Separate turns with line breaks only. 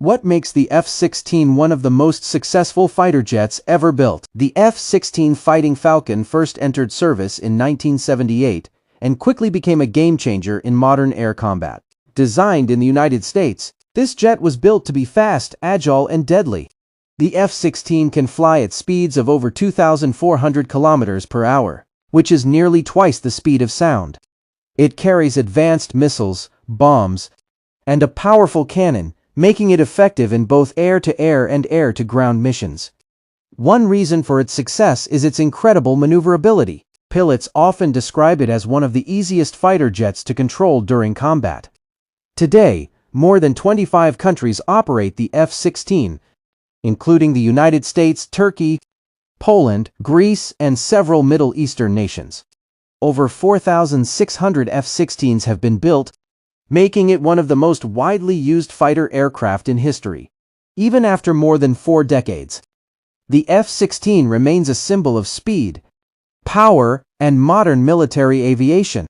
What makes the F-16 one of the most successful fighter jets ever built? The F-16 Fighting Falcon first entered service in 1978 and quickly became a game-changer in modern air combat. Designed in the United States, this jet was built to be fast, agile, and deadly. The F-16 can fly at speeds of over 2,400 kilometers per hour, which is nearly twice the speed of sound. It carries advanced missiles, bombs, and a powerful cannon, making it effective in both air-to-air and air-to-ground missions. One reason for its success is its incredible maneuverability. Pilots often describe it as one of the easiest fighter jets to control during combat. Today, more than 25 countries operate the F-16, including the United States, Turkey, Poland, Greece, and several Middle Eastern nations. Over 4,600 F-16s have been built, making it one of the most widely used fighter aircraft in history. Even after more than 4 decades, the F-16 remains a symbol of speed, power, and modern military aviation.